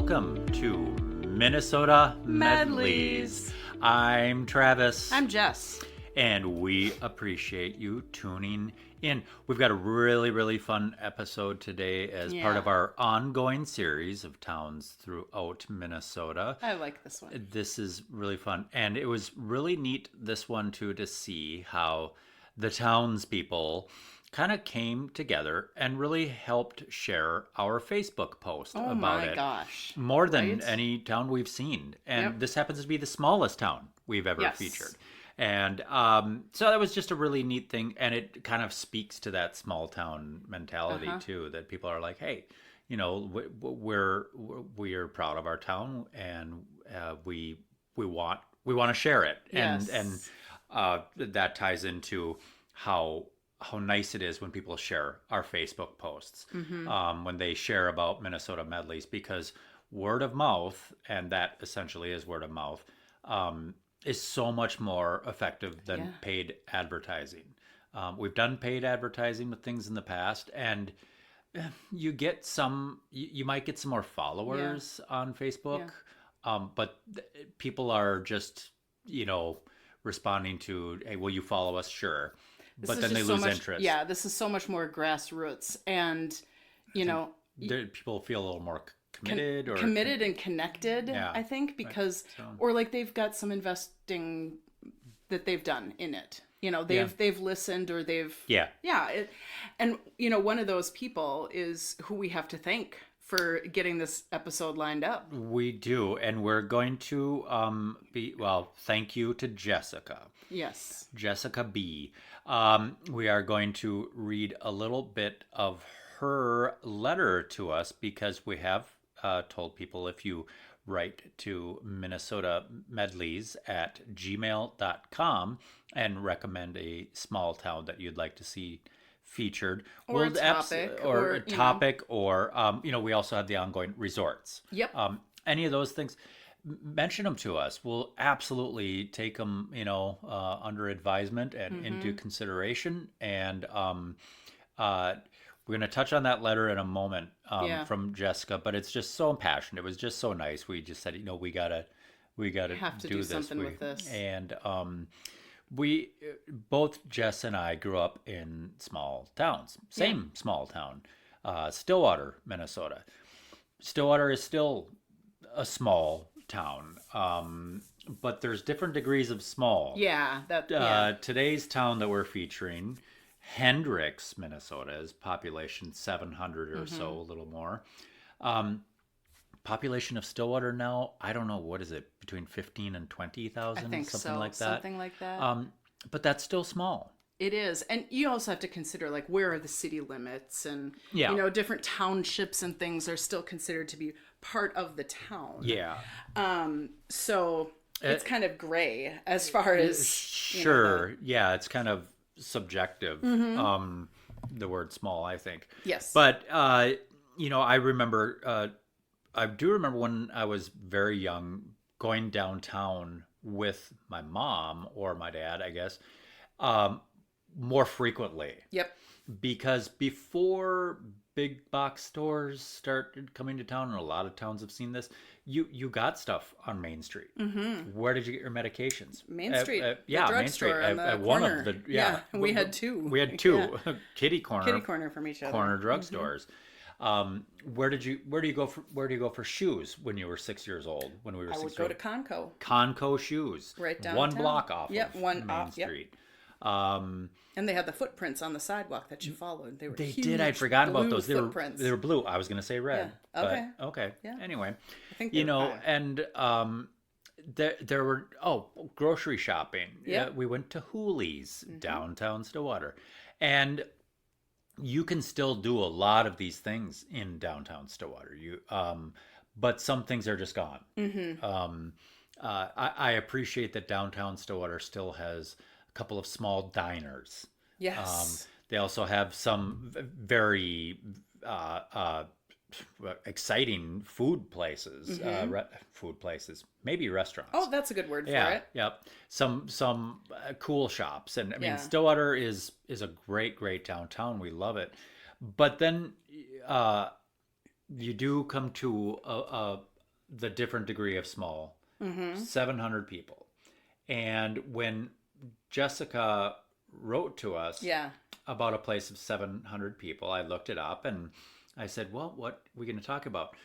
Welcome to Minnesota Medleys. I'm Travis. I'm Jess. And we appreciate you tuning in. We've got a really fun episode today as part of our ongoing series of towns throughout Minnesota. I like this one. This is really fun. And it was really neat, this one too, to see how the townspeople kind of came together and really helped share our Facebook post about it. Oh my gosh. More than any town we've seen. And this happens to be the smallest town we've ever featured. And so that was just a really neat thing. And it kind of speaks to that small town mentality too, that people are like, hey, you know, we're proud of our town and we want to share it. Yes. And that ties into how nice it is when people share our Facebook posts, when they share about Minnesota Medleys, because word of mouth, and that essentially is word of mouth, is so much more effective than paid advertising. We've done paid advertising with things in the past, and you get you might get some more followers on Facebook, but people are just, responding to, hey, will you follow us? Sure. But then they lose interest. Yeah, this is so much more grassroots, and people feel a little more committed and connected. I think because or like they've got some investing that they've done in it. They've listened, or they've and one of those people is who we have to thank for getting this episode lined up. We do, and we're going to thank you to Jessica. Yes. Jessica B. We are going to read a little bit of her letter to us, because we have told people, if you write to Minnesota Medleys at gmail.com and recommend a small town that you'd like to see featured, or a topic, or we also have the ongoing resorts. Yep. Any of those things, mention them to us. We'll absolutely take them, under advisement and into consideration. And we're going to touch on that letter in a moment from Jessica, but it's just so impassioned. It was just so nice. We just said, we gotta have to do this. Something with this. And we both, Jess and I, grew up in small towns. Same small town, Stillwater, Minnesota. Stillwater is still a small town, but there's different degrees of small. Today's town that we're featuring, Hendricks, Minnesota, is population 700 or so, a little more. Population of Stillwater now, I don't know, what is it, between 15 and 20,000? I think something like that. Something like that. But that's still small. It is. And you also have to consider, like, where are the city limits, and different townships and things are still considered to be part of the town. Yeah. So it's kind of gray as far as it's kind of subjective. The word small, I think. Yes. But I remember I do remember when I was very young going downtown with my mom or my dad, I guess, more frequently. Yep. Because before big box stores started coming to town, and a lot of towns have seen this, you got stuff on Main Street. Where did you get your medications? Main Street. Main Street. At one of the we had two. We had two. Kitty corner from each other. Corner drugstores. Where do you go for shoes when you were 6 years old? When we were 6 years old, I would go to Conco. Conco shoes. Right downtown. One block off. Of Main Street. And they had the footprints on the sidewalk that you followed. They huge, did. I'd forgotten about those. They were blue. I was going to say red. Yeah. Okay. But, okay. Yeah. Anyway, I think and there were grocery shopping. Yeah. We went to Hooley's downtown Stillwater, and you can still do a lot of these things in downtown Stillwater. But some things are just gone. I appreciate that downtown Stillwater still has a couple of small diners. Yes. They also have some very exciting food places, maybe restaurants. Oh, that's a good word for it. Yep. Some cool shops, and I mean Stillwater is a great downtown. We love it, but then you do come to the different degree of small, 700 people. And when Jessica wrote to us about a place of 700 people, I looked it up and I said, well, what are we going to talk about?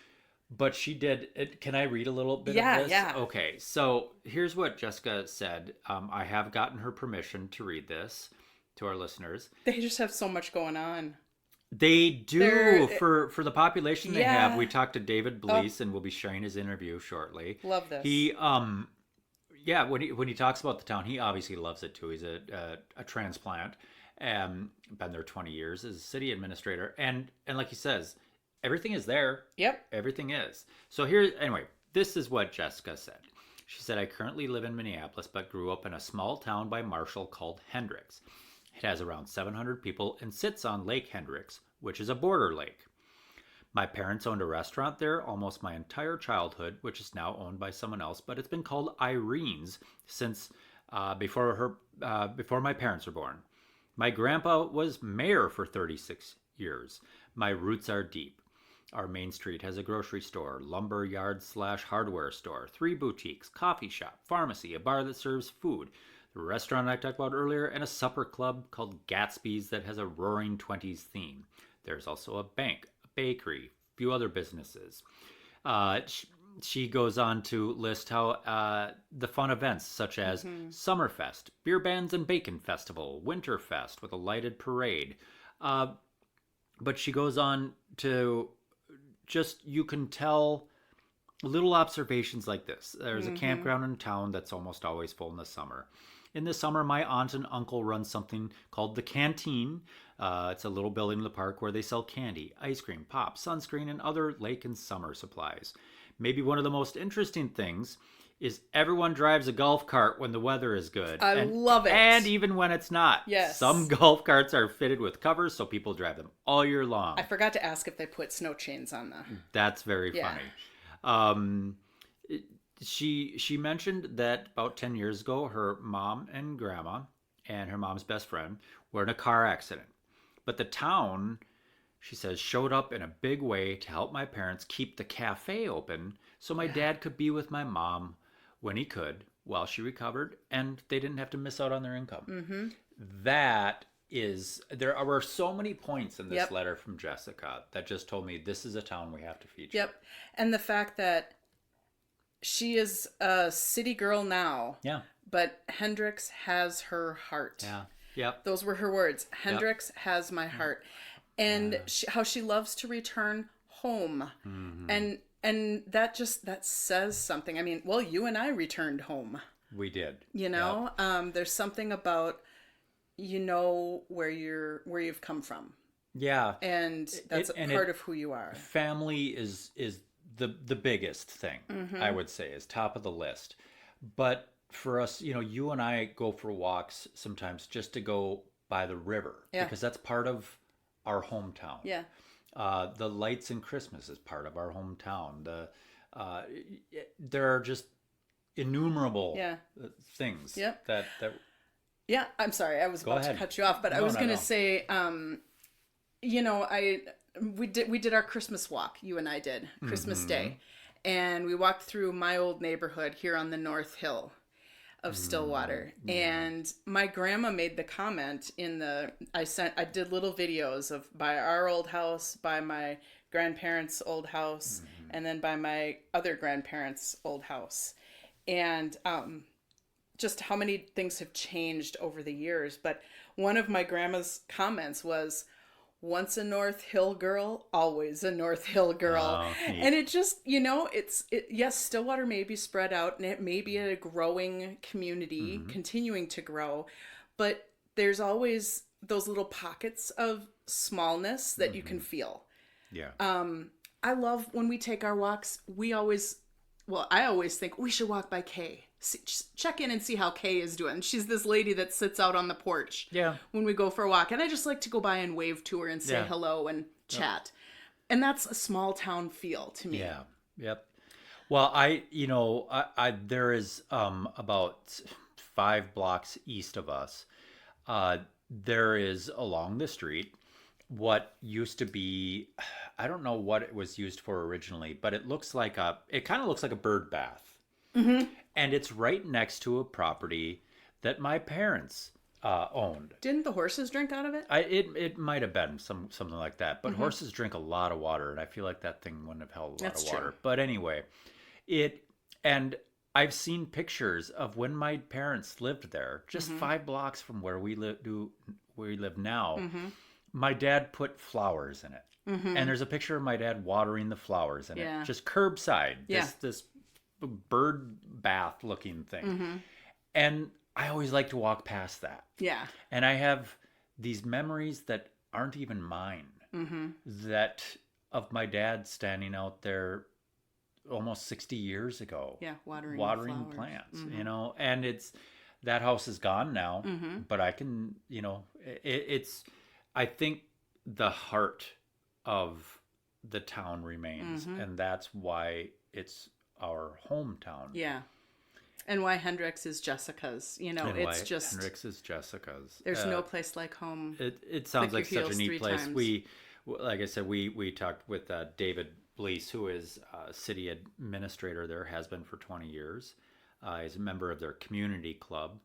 But she did it. Can I read a little bit of this? Yeah. Okay. So here's what Jessica said. I have gotten her permission to read this to our listeners. They just have so much going on. They do. For the population they have. We talked to David Blease and we'll be sharing his interview shortly. Love this. He when he talks about the town, he obviously loves it too. He's a transplant. Been there 20 years as a city administrator. And like he says, everything is there. Yep. Everything is. So anyway, this is what Jessica said. She said, I currently live in Minneapolis, but grew up in a small town by Marshall called Hendricks. It has around 700 people and sits on Lake Hendricks, which is a border lake. My parents owned a restaurant there almost my entire childhood, which is now owned by someone else, but it's been called Irene's since before my parents were born. My grandpa was mayor for 36 years. My roots are deep. Our main street has a grocery store, lumber yard / hardware store, 3 boutiques, coffee shop, pharmacy, a bar that serves food, the restaurant I talked about earlier, and a supper club called Gatsby's that has a roaring 20s theme. There's also a bank, a bakery, a few other businesses. She goes on to list how the fun events such as Summerfest, Beer Bands and Bacon Festival, Winterfest with a lighted parade. But she goes on to you can tell little observations like this. There's a campground in town that's almost always full in the summer. In the summer, my aunt and uncle run something called the Canteen. It's a little building in the park where they sell candy, ice cream, pop, sunscreen, and other lake and summer supplies. Maybe one of the most interesting things is everyone drives a golf cart when the weather is good. I love it. And even when it's not. Yes. Some golf carts are fitted with covers, so people drive them all year long. I forgot to ask if they put snow chains on them. That's very funny. She mentioned that about 10 years ago, her mom and grandma and her mom's best friend were in a car accident. But the town, she says, showed up in a big way to help my parents keep the cafe open so my dad could be with my mom when he could while she recovered, and they didn't have to miss out on their income. There were so many points in this letter from Jessica that just told me this is a town we have to feature. Yep. And the fact that she is a city girl now. Yeah. But Hendricks has her heart. Yeah. Yep. Those were her words. Hendricks has my heart. And how she loves to return home. And that says something. I mean, well, you and I returned home. We did. There's something about where you've come from. Yeah. And that's part of who you are. Family is the biggest thing, I would say, is top of the list. But for us, you and I go for walks sometimes just to go by the river because that's part of our hometown. Yeah. The lights in Christmas is part of our hometown. There are just innumerable things that. Yeah, I'm sorry. I was about to cut you off, but I was going to say, we did our Christmas walk. You and I did Christmas Day, and we walked through my old neighborhood here on the North Hill of Stillwater. And my grandma made the comment I did little videos by our old house, by my grandparents' old house, and then by my other grandparents' old house. And just how many things have changed over the years. But one of my grandma's comments was, once a North Hill girl, always a North Hill girl. Oh, and it just, yes, Stillwater may be spread out and it may be a growing community, continuing to grow, but there's always those little pockets of smallness that you can feel. Yeah. I love when we take our walks, I always think we should walk by Kay. Check in and see how Kay is doing. She's this lady that sits out on the porch when we go for a walk. And I just like to go by and wave to her and say hello and chat. And that's a small town feel to me. Yeah. Yep. Well, there is about 5 blocks east of us. There is along the street what used to be, I don't know what it was used for originally, but it kind of looks like a bird bath. And it's right next to a property that my parents owned. Didn't the horses drink out of it? It might have been something like that, but horses drink a lot of water, and I feel like that thing wouldn't have held a lot of water. True. But anyway, and I've seen pictures of when my parents lived there, just 5 blocks from where we live now. My dad put flowers in it. And there's a picture of my dad watering the flowers in it. Just curbside. This bird bath looking thing. And I always like to walk past that. Yeah. And I have these memories that aren't even mine. That of my dad standing out there almost 60 years ago. Yeah, watering plants, and that house is gone now, but I can, it's I think the heart of the town remains, and that's why it's our hometown. Yeah. And why Hendricks is Jessica's, it's just Hendricks is Jessica's. There's no place like home. It sounds like such a neat place. Times. Like I said, we talked with David Blease, who is city administrator there, has been for 20 years. He's a member of their community club.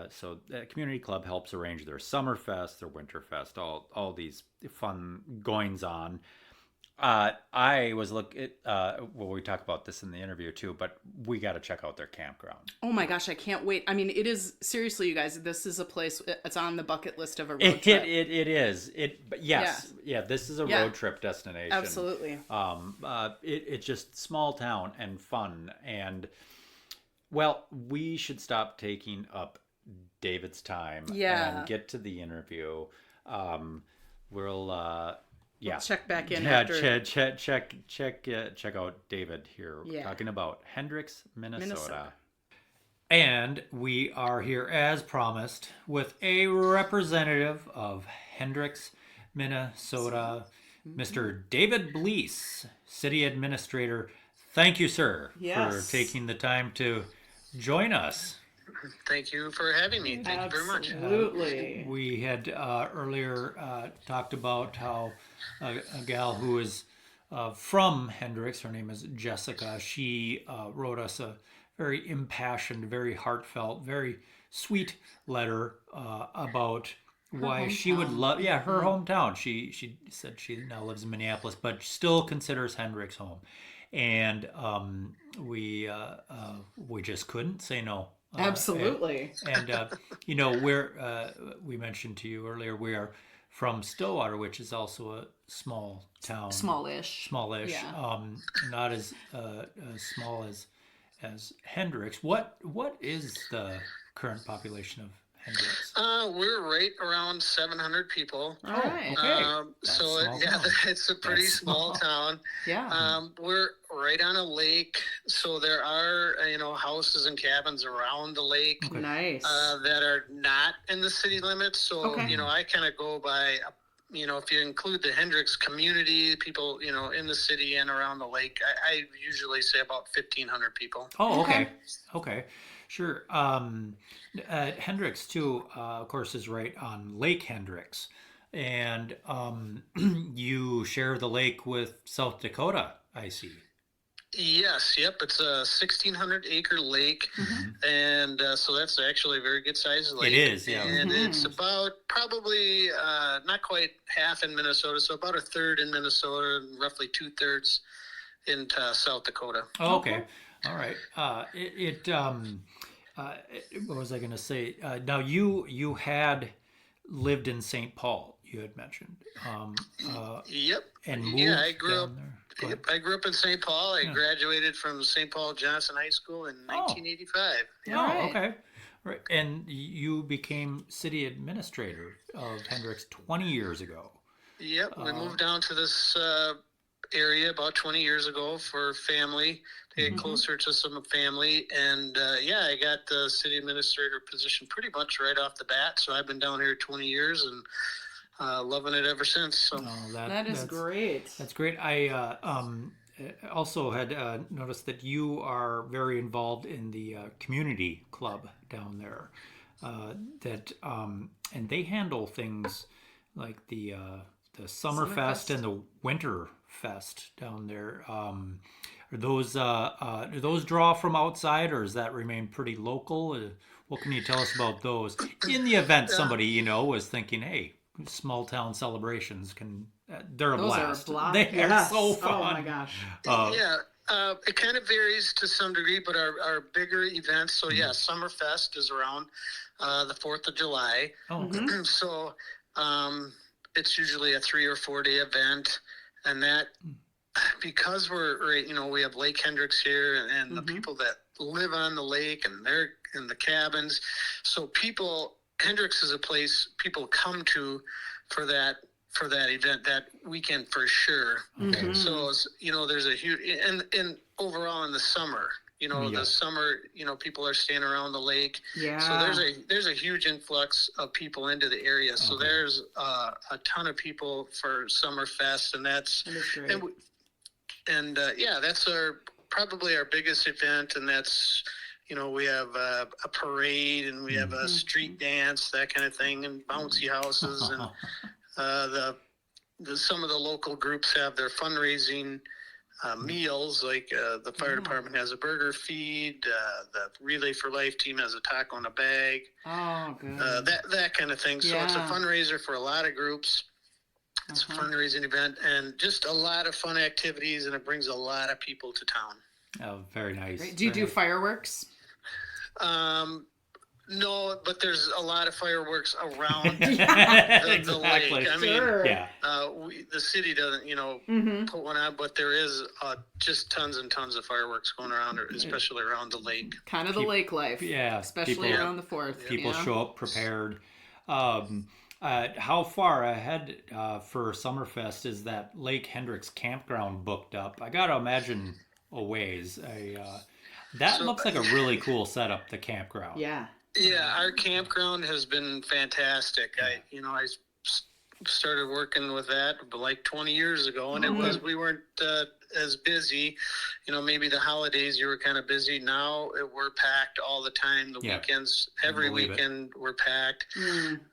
So that community club helps arrange their Summerfest, their Winterfest, all these fun goings on. I was we talked about this in the interview too, but we got to check out their campground. Oh my gosh, I can't wait. I mean, it is, seriously, you guys, this is a place, it's on the bucket list of a road trip. It is. But yes. Yeah, this is a road trip destination. Absolutely. It's just small town and fun. And, well, we should stop taking up David's time and get to the interview. We'll check back in. Check out David here. We're talking about Hendricks, Minnesota. And we are here, as promised, with a representative of Hendricks, Minnesota, Mr. David Blease, City Administrator. Thank you, sir, for taking the time to join us. Thank you for having me. Thank you very much. Absolutely. We had earlier talked about how a gal who is from Hendricks, her name is Jessica, she wrote us a very impassioned, very heartfelt, very sweet letter about why she would love, her hometown. She said she now lives in Minneapolis, but still considers Hendricks home. And we just couldn't say no. Absolutely. And we mentioned to you earlier, we are from Stillwater, which is also a small town. Smallish. Yeah. Not as small as Hendricks. What is the current population of Hendricks? We're right around 700 people. All right. Okay. It's a pretty small town. Yeah. We're right on a lake, so there are houses and cabins around the lake. Okay. Nice. That are not in the city limits. So I kind of go by. If you include the Hendricks community, people, in the city and around the lake, I usually say about 1,500 people. Oh, okay. Sure. Hendricks, too, of course, is right on Lake Hendricks. And you share the lake with South Dakota, I see. Yes, yep. It's a 1,600-acre lake, and so that's actually a very good-sized lake. It is, yeah. And it's about probably not quite half in Minnesota, so about a third in Minnesota, and roughly 2/3 into South Dakota. Oh, okay. All right. What was I going to say? Now, you had lived in St. Paul, you had mentioned. Yep. And moved I grew up. there. Yep, I grew up in St. Paul. I graduated from St. Paul Johnson High School in 1985. Oh, okay. Right. And you became city administrator of Hendricks 20 years ago. Yep. We moved down to this area about 20 years ago for family, to get closer to some family. And I got the city administrator position pretty much right off the bat. So I've been down here 20 years and loving it ever since. So that's great. That's great. I also had noticed that you are very involved in the community club down there. And they handle things like the Summerfest and the Winterfest down there. Are those do those draw from outside, or does that remain pretty local? What can you tell us about those? In the event somebody was thinking, hey, small town celebrations they're a blast. They are so fun. Oh my gosh. It kind of varies to some degree, but our bigger events. So Summerfest is around the 4th of July. Oh, okay. So it's usually a 3 or 4 day event, and that because we have Lake Hendricks here, and the people that live on the lake and they're in the cabins. So Hendricks is a place people come to for that event that weekend for sure. Okay. So there's a huge and overall in the summer, the summer, people are staying around the lake. Yeah. So there's a huge influx of people into the area. So there's a ton of people for Summerfest, and that's great. That's probably our biggest event, and that's we have a parade, and we have a street dance, that kind of thing, and bouncy houses, and some of the local groups have their fundraising meals, like the fire department has a burger feed, the Relay for Life team has a taco in a bag. Oh, good. That kind of thing. So it's a fundraiser for a lot of groups. It's a fundraising event, and just a lot of fun activities, and it brings a lot of people to town. Oh, very nice. Great. Do you do fireworks? No, but there's a lot of fireworks around the lake. I mean, the city doesn't, put one on, but there is just tons and tons of fireworks going around, especially around the lake. Kind of the lake life. Yeah. Especially around the 4th. People show up prepared. How far ahead for Summerfest is that Lake Hendricks campground booked up? I got to imagine a ways. That looks like a really cool setup, the campground. Yeah. Yeah, our campground has been fantastic. I started working with that like 20 years ago, and we weren't as busy. Maybe the holidays you were kind of busy. Now we're packed all the time. The weekends, every weekend we're packed.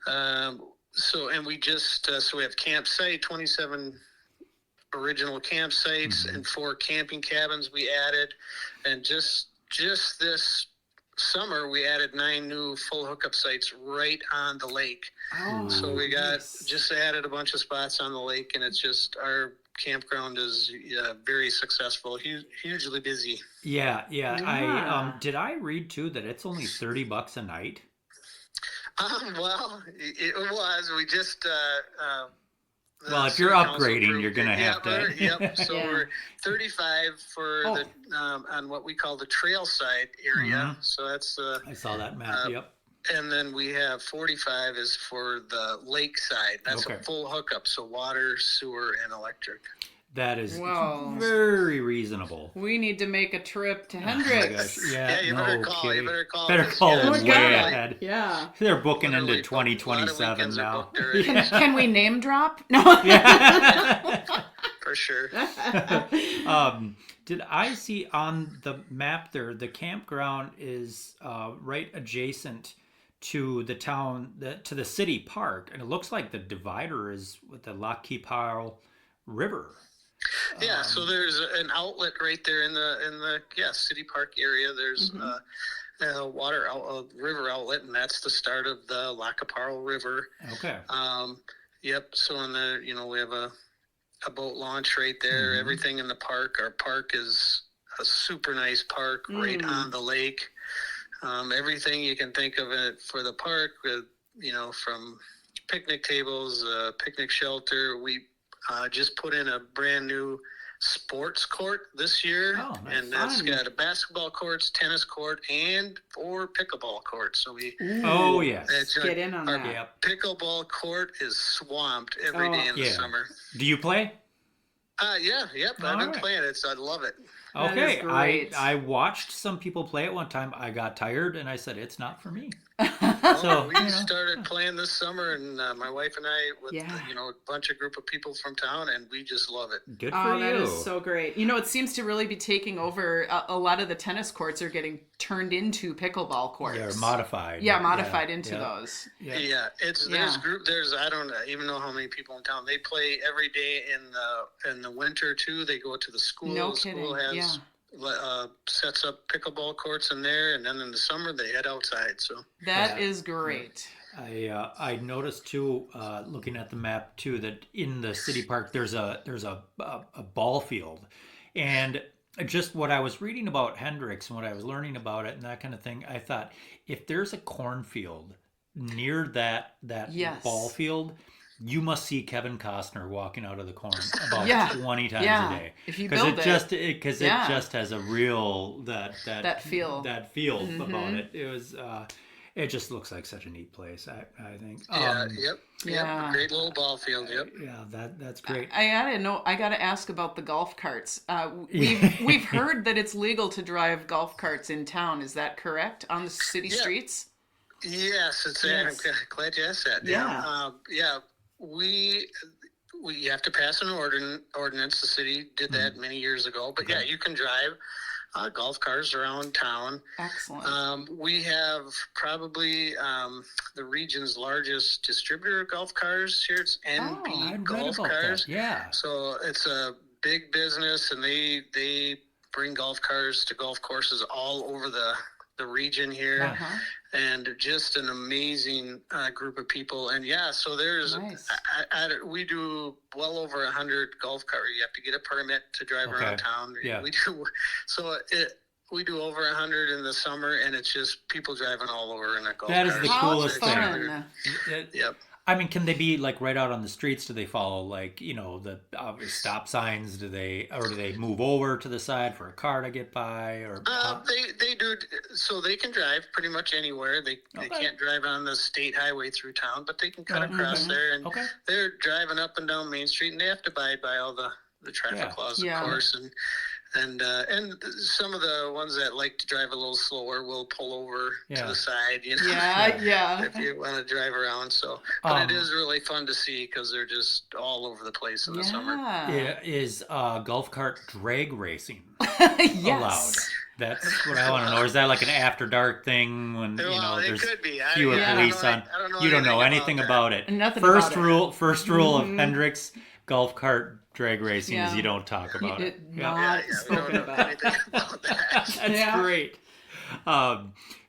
And we just so we have campsite, 27 original campsites and 4 camping cabins we added, and just this summer we added 9 new full hookup sites right on the lake. So we just added a bunch of spots on the lake, and it's just our campground is very successful, hugely busy. Yeah. Did I read too that it's only $30 a night? Well, it was. We just well, if you're upgrading, you're going to have to. So we're 35 for the on what we call the trail side area. So that's I saw that map. And then we have 45 is for the lake side. That's a full hookup, so water, sewer, and electric. That is very reasonable. We need to make a trip to Hendricks. You better call. You better call. Better call way ahead. Yeah. They're booking into 2027 now. Can we name drop? No. For sure. Did I see on the map there, the campground is right adjacent to the town, to the city park, and it looks like the divider is with the Lac Qui Parle River. Yeah, so there's an outlet right there in the city park area. There's a river outlet, and that's the start of the Lac Qui Parle River. Okay. So we have a boat launch right there. Everything in the park. Our park is a super nice park right on the lake. Everything you can think of it for the park, with from picnic tables, picnic shelter. We just put in a brand new sports court this year, and that's got a basketball courts, tennis court, and 4 pickleball courts. So we get in on that. Our pickleball court is swamped every day in the summer. Do you play? I've been playing it, so I love it. Okay, I watched some people play it one time. I got tired, and I said, it's not for me. Well, we started playing this summer, and my wife and I, with a bunch of group of people from town, and we just love it. Good for you. That is so great. It seems to really be taking over. A lot of the tennis courts are getting turned into pickleball courts. Yeah, modified. Yeah, modified into those. Yeah, there's I don't even know how many people in town. They play every day in the winter too. They go to the school. No the kidding. School has sets up pickleball courts in there, and then in the summer they head outside. So that is great. I noticed too, looking at the map too, that in the city park there's a ball field, and just what I was reading about Hendricks and what I was learning about it and that kind of thing, I thought if there's a cornfield near that ball field, you must see Kevin Costner walking out of the corn about 20 times a day. If you build it just has a real that feel about it. It was it just looks like such a neat place. I think. Yep. Great little ball field. Yep. Yeah, that's great. I gotta ask about the golf carts. We've heard that it's legal to drive golf carts in town. Is that correct on the city streets? Yes, it's. I'm glad you asked that. Yeah. We have to pass an ordinance. The city did that many years ago. But you can drive golf cars around town. Excellent. We have probably the region's largest distributor of golf cars here. It's NB Golf Cars. That. Yeah. So it's a big business, and they bring golf cars to golf courses all over the region here. And just an amazing group of people. And so there's we do well over 100 golf cars. You have to get a permit to drive around town. We do we do over 100 in the summer, and it's just people driving all over in a golf car. That is the coolest thing. Yep. I mean, can they be like right out on the streets? Do they follow the stop signs? Do they move over to the side for a car to get by? Or they do, so they can drive pretty much anywhere. They can't drive on the state highway through town, but they can cut across there, and they're driving up and down Main Street, and they have to abide by all the traffic laws, of course, and some of the ones that like to drive a little slower will pull over to the side, if you want to drive around. So, but it is really fun to see because they're just all over the place in the summer. Yeah. Is golf cart drag racing allowed? That's what I want to know. Is that like an after dark thing when there's fewer police on? You don't know anything about it. Nothing First about rule of Hendricks golf cart drag racing is you don't talk about it. Spoken about. That's great.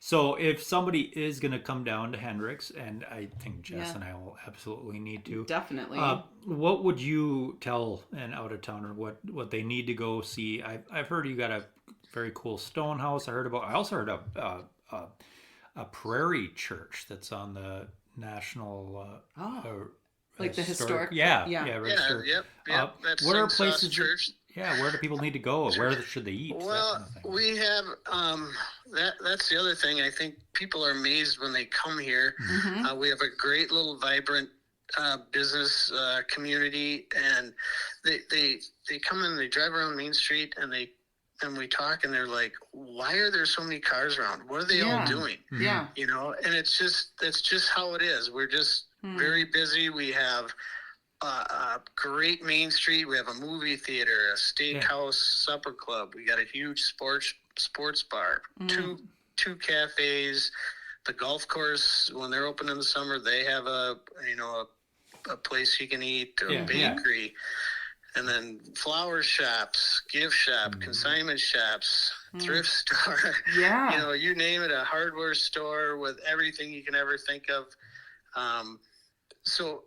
So if somebody is going to come down to Hendricks, and I think Jess and I will absolutely need to. Definitely. What would you tell an out-of-towner what they need to go see? I've heard you got a very cool stone house. I also heard a prairie church that's on the national like the historic. Register. Yep. What are places? Church. Where do people need to go? Where should they eat? Well, we have that's the other thing. I think people are amazed when they come here. We have a great little vibrant business community, and they come in, they drive around Main Street, and we talk, and they're like, why are there so many cars around? What are they all doing? Yeah. And that's just how it is. We're just very busy. We have a great Main Street. We have a movie theater, a steakhouse, supper club. We got a huge sports bar, two cafes. The golf course, when they're open in the summer, they have a place you can eat, a bakery. And then flower shops, gift shop, consignment shops, thrift store. Yeah. You name it, a hardware store with everything you can ever think of. So,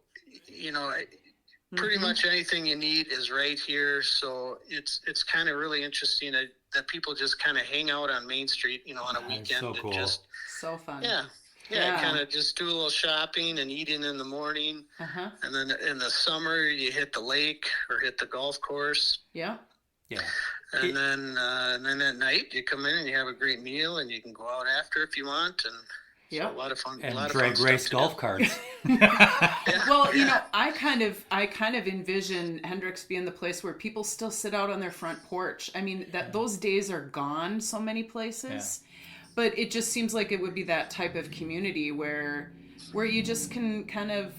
pretty much anything you need is right here. So it's kind of really interesting that people just kind of hang out on Main Street, on a weekend. So cool. And just so fun. Yeah, kind of just do a little shopping and eating in the morning. And then in the summer, you hit the lake or hit the golf course. Yeah. And then at night, you come in and you have a great meal, and you can go out after if you want. And so a lot of fun. And drag race golf carts. Well, I kind of envision Hendricks being the place where people still sit out on their front porch. I mean, those days are gone so many places. but it just seems like it would be that type of community where you just can kind of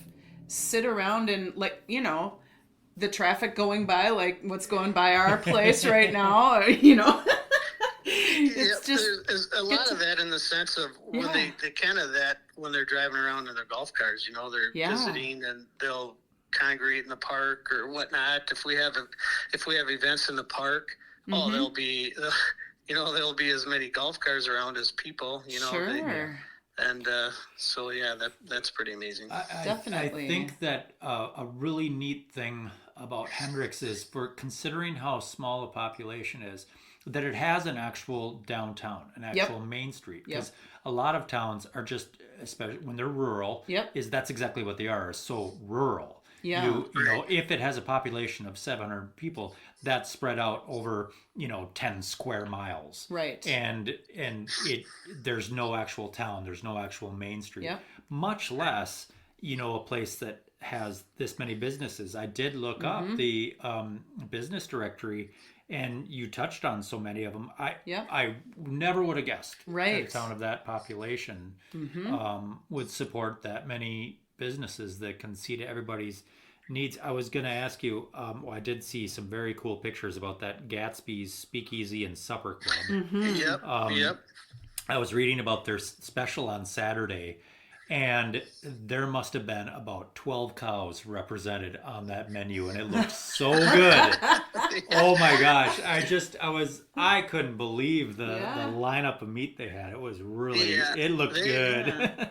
sit around and, like, you know, the traffic going by, like what's going by our place right now, you know. It's just there's a lot of that in the sense of when they kind of that when they're driving around in their golf cars, you know, they're visiting and they'll congregate in the park or whatnot. If we have events in the park, there'll be there'll be as many golf cars around as people, you know. Sure. So yeah, that's pretty amazing. Definitely. I think that a really neat thing about Hendricks is, for considering how small a population is, that it has an actual downtown, an actual main street. Because a lot of towns are just, especially when they're rural, that's exactly what they are, so rural. Yeah. You know, if it has a population of 700 people, that's spread out over, 10 square miles. Right. And there's no actual town, there's no actual main street. Yeah. Much less, a place that has this many businesses. I did look up the business directory, and you touched on so many of them. I never would have guessed that a town of that population would support that many businesses that can see to everybody's needs. I was going to ask you, I did see some very cool pictures about that Gatsby's Speakeasy and Supper Club. Yep. I was reading about their special on Saturday, and there must have been about 12 cows represented on that menu, and it looked so good. Oh my gosh. I couldn't believe the lineup of meat they had. It was really, it looked good.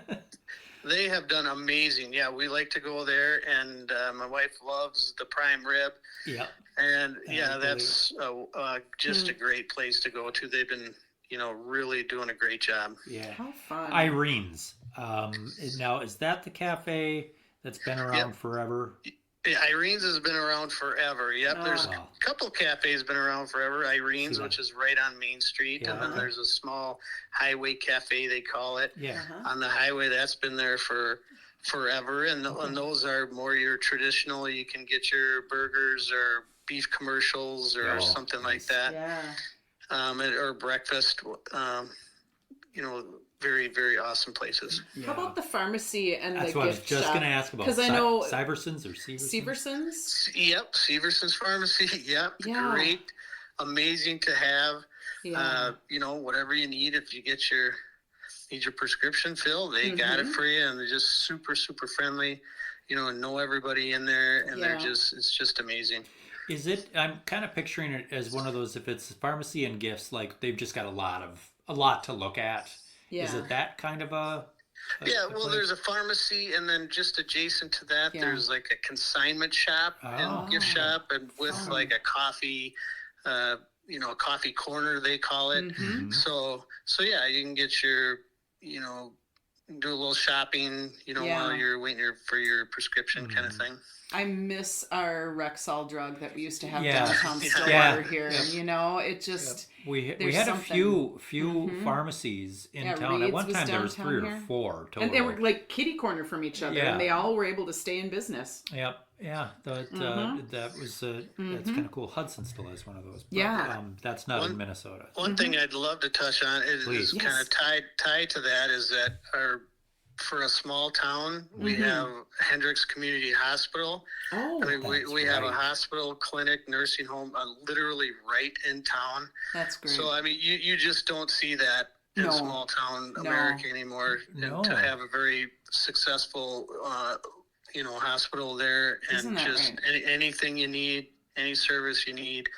They have done amazing. Yeah, we like to go there, and my wife loves the prime rib. Yeah. And that's just a great place to go to. They've been, really doing a great job. Yeah. How fun. Irene's. Now, is that the cafe that's been around forever? Yeah, Irene's has been around forever. Yep, there's a couple cafes been around forever. Irene's, which is right on Main Street, and then there's a small highway cafe, they call it, on the highway. That's been there for forever, and those are more your traditional. You can get your burgers or beef commercials or something like that. Yeah. Or breakfast. Very, very awesome places. Yeah. How about the pharmacy and the gift shop? That's what I was just going to ask about. Because I know Severson's or Severson's? Yep, Severson's Pharmacy. Yep, great, amazing to have. Yeah. Whatever you need, if you need your prescription filled, they got it for you, and they're just super, super friendly. Know everybody in there, and it's just amazing. Is it? I'm kind of picturing it as one of those. If it's pharmacy and gifts, like they've just got a lot to look at. Yeah. Is it that kind of a there's a pharmacy, and then just adjacent to that, there's like a consignment shop and gift shop, and with like a coffee, a coffee corner, they call it. Mm-hmm. So you can get your, do a little shopping, while you're waiting for your prescription kind of thing. I miss our Rexall drug that we used to have downtown store here. It just we had a few pharmacies in town. At one time there was 3 or 4 total. And they were like kitty corner from each other, and they all were able to stay in business. Yep. Yeah, that was that's kind of cool. Hudson still has one of those. But, that's not in Minnesota. One thing I'd love to touch on is kind of tied to that is that for a small town, we have Hendricks Community Hospital. Oh, we have a hospital, clinic, nursing home, literally right in town. That's great. So you just don't see that in small town America anymore. And to have a very successful hospital there, and just anything you need, any service you need.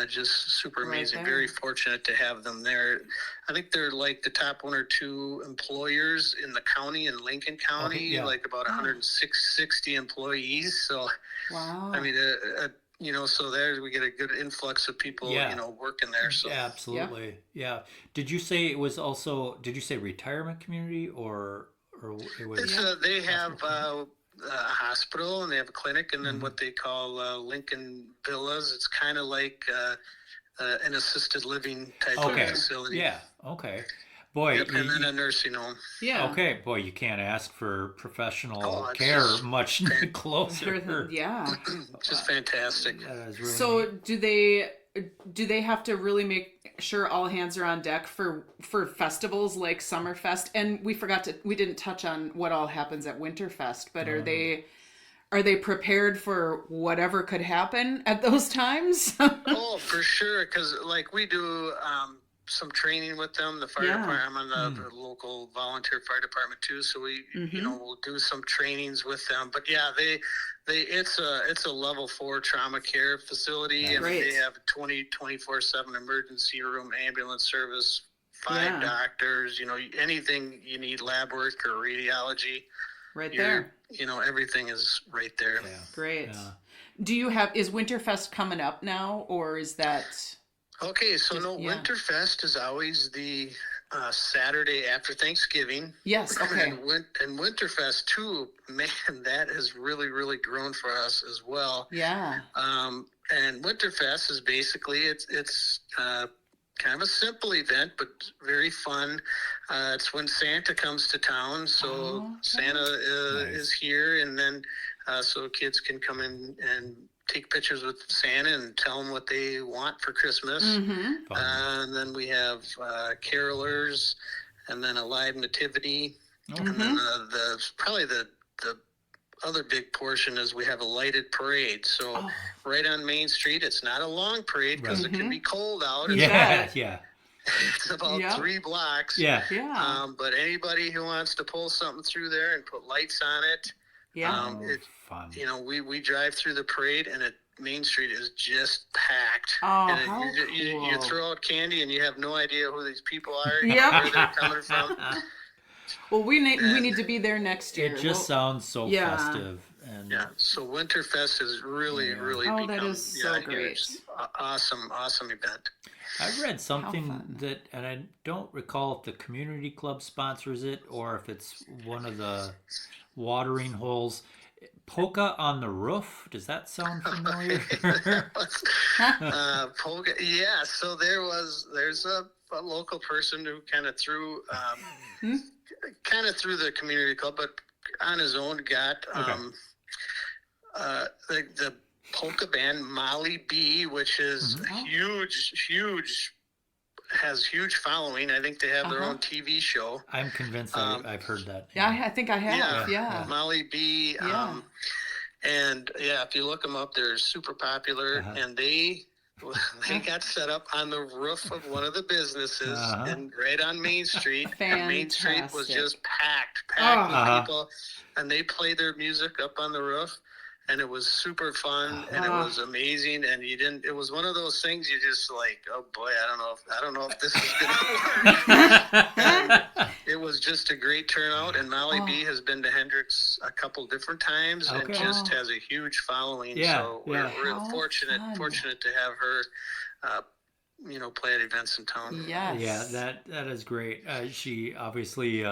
Just super amazing. Very fortunate to have them there. I think they're like the top 1 or 2 employers in the county, in Lincoln County, like about 160 employees. So, I mean, so there we get a good influx of people, working there. So absolutely, Did you say it was also? Did you say retirement community or it was? They have. A hospital, and they have a clinic, and then what they call Lincoln Villas. It's kind of like an assisted living type of facility. Yeah. Okay. Boy. And then a nursing home. Yeah. Okay. Boy, you can't ask for professional care much closer. Yeah. Just fantastic. So do they do they have to really make sure all hands are on deck for festivals like Summerfest? And we didn't touch on what all happens at Winterfest, but are they prepared for whatever could happen at those times? Oh, for sure. Because like we do some training with them. The fire department. I'm on the local volunteer fire department too. So we, we'll do some trainings with them. But yeah, it's a level 4 trauma care facility, and they have 24/7 emergency room, ambulance service, 5 doctors. Anything you need, lab work or radiology. Right there. Everything is right there. Yeah. Great. Yeah. Is Winterfest coming up now, or is that? Okay, so Winterfest is always the Saturday after Thanksgiving. Yes, okay. And Winterfest too, man, that has really, really grown for us as well. Yeah. And Winterfest is basically, it's kind of a simple event, but very fun. It's when Santa comes to town, so Santa is here, and then so kids can come in and take pictures with Santa and tell them what they want for Christmas. And then we have carolers, and then a live nativity, and then probably the other big portion is we have a lighted parade. So right on Main Street, it's not a long parade because it can be cold out. It's about 3 blocks. But anybody who wants to pull something through there and put lights on it, it's fun. We drive through the parade, and Main Street is just packed. You throw out candy, and you have no idea who these people are, where they're coming from. Well, we need to be there next year. It just sounds so festive. And so Winterfest has really become that is so great. Awesome event. I read something that, and I don't recall if the community club sponsors it or if it's one of the watering holes. Polka on the Roof. Does that sound familiar? Polka. Yeah. So there's a local person who kind of threw the community club, but on his own got the polka band Molly B, which is huge, has huge following. I think they have their own TV show. I'm convinced I've heard that. Yeah, I think I have. Yeah. Molly B. And if you look them up, they're super popular, and they got set up on the roof of one of the businesses and right on Main Street. And Main Street was just packed with people, and they played their music up on the roof, and it was super fun, and it was amazing. And it was one of those things you just like, oh boy, I don't know if this is gonna work. It was just a great turnout, and Molly B has been to Hendricks a couple different times and just has a huge following. So we're fortunate to have her play at events in town. Yes. Yeah, that is great. She obviously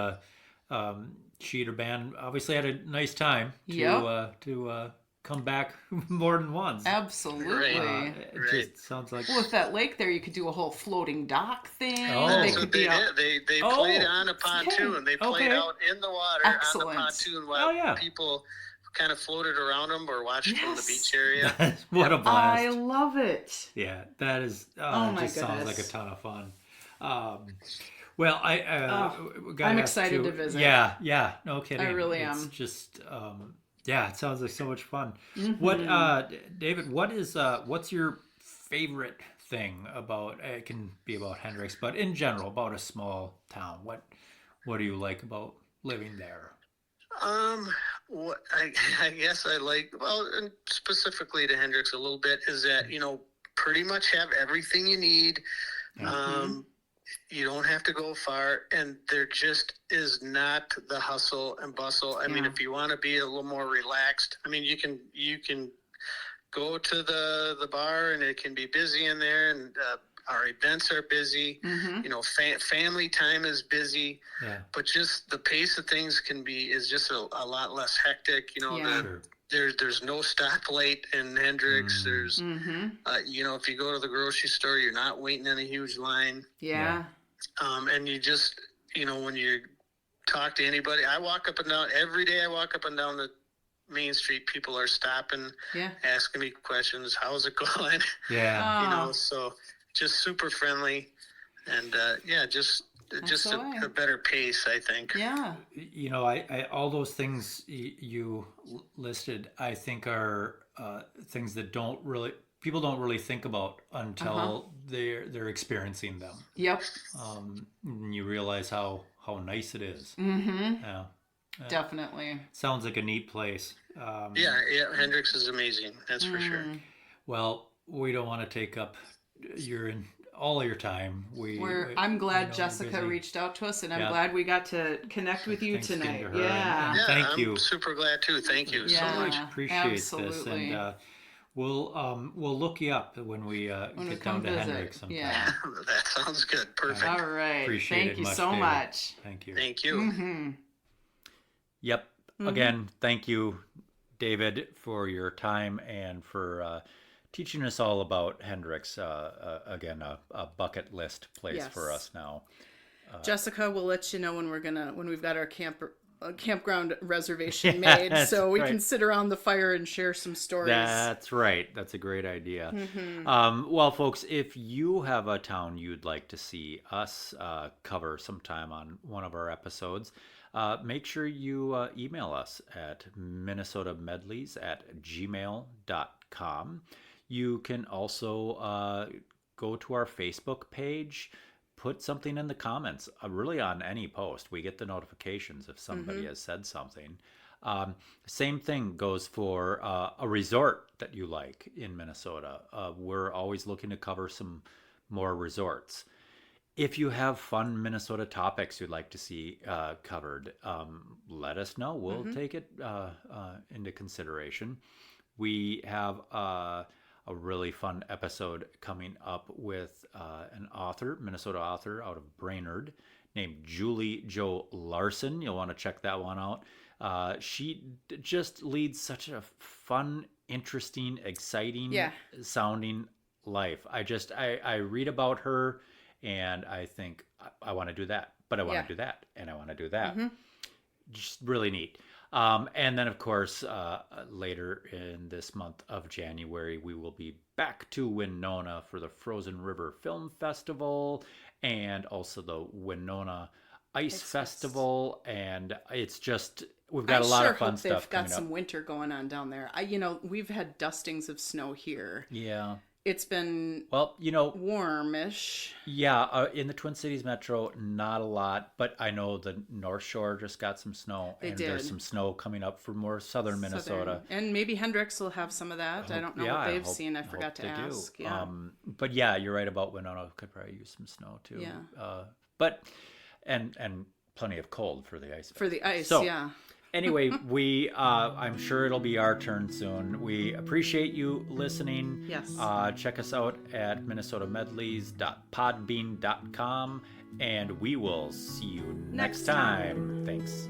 she and her band obviously had a nice time to come back more than once. Absolutely. It just sounds like... Well, with that lake there, you could do a whole floating dock thing. That's what they did. They played on a pontoon. They played out in the water on the pontoon while people kind of floated around them or watched from the beach area. What a blast. I love it. Yeah, that is... it just sounds like a ton of fun. Well, I'm excited to visit. Yeah, no kidding. I really am. It's just... it sounds like so much fun. What, David? What's your favorite thing about? It can be about Hendricks, but in general, about a small town. What do you like about living there? What I guess I like, and specifically to Hendricks a little bit, is that pretty much have everything you need. You don't have to go far, and there just is not the hustle and bustle. I mean, if you want to be a little more relaxed, I mean, you can go to the bar, and it can be busy in there, and our events are busy. Family time is busy, but just the pace of things is just a lot less hectic. There's no stoplight in Hendricks. There's, if you go to the grocery store, you're not waiting in a huge line. And you just, when you talk to anybody, I walk up and down every day. I walk up and down the Main Street, people are stopping, yeah, asking me questions. How's it going? Yeah. You know, so just super friendly, and just a better pace, I think. Yeah. You know, I all those things you listed, I think are things that people don't really think about until they're experiencing them. Yep. And you realize how nice it is. Mm-hmm. Yeah. Definitely. Sounds like a neat place. Hendricks is amazing. That's for sure. Well, we don't want to take up all of your time. I'm glad Jessica reached out to us, and I'm glad we got to connect with you tonight. Yeah. And thank you. I'm super glad too. Thank you so much. Appreciate this, and we'll look you up when we get down to Hendricks sometime. Yeah, that sounds good. Perfect. All right. Appreciate thank you much, so David. much. Thank you. Thank you. Mm-hmm. Yep. Again, thank you, David, for your time and for teaching us all about Hendricks. Again, a bucket list place for us now. Jessica, we'll let you know when we've got our campground reservation made, so we can sit around the fire and share some stories. That's right. That's a great idea. Well, folks, if you have a town you'd like to see us cover sometime on one of our episodes, make sure you email us at minnesotamedleys@gmail.com. You can also go to our Facebook page, put something in the comments, really on any post. We get the notifications if somebody has said something. Same thing goes for a resort that you like in Minnesota. We're always looking to cover some more resorts. If you have fun Minnesota topics you'd like to see covered, let us know. We'll take it into consideration. We have a really fun episode coming up with an author, Minnesota author out of Brainerd, named Julie Jo Larson. You'll want to check that one out. She just leads such a fun, interesting, exciting sounding life. I read about her and I think I want to do that, but I want to do that, and I want to do that. Just really neat. And then, of course, later in this month of January, we will be back to Winona for the Frozen River Film Festival and also the Winona Ice Festival. And it's just, we've got a lot of fun stuff coming up. They've got some winter going on down there. We've had dustings of snow here. Yeah. It's been warmish. Yeah, in the Twin Cities Metro, not a lot, but I know the North Shore just got some snow, there's some snow coming up for more southern Minnesota. And maybe Hendricks will have some of that. I don't know what they've seen. I forgot to ask. Yeah. But yeah, you're right about Winona. Could probably use some snow too. Yeah. But and plenty of cold for the ice. For the ice, yeah. Anyway, I'm sure it'll be our turn soon. We appreciate you listening. Yes. Check us out at minnesotamedleys.podbean.com, and we will see you next time. Thanks.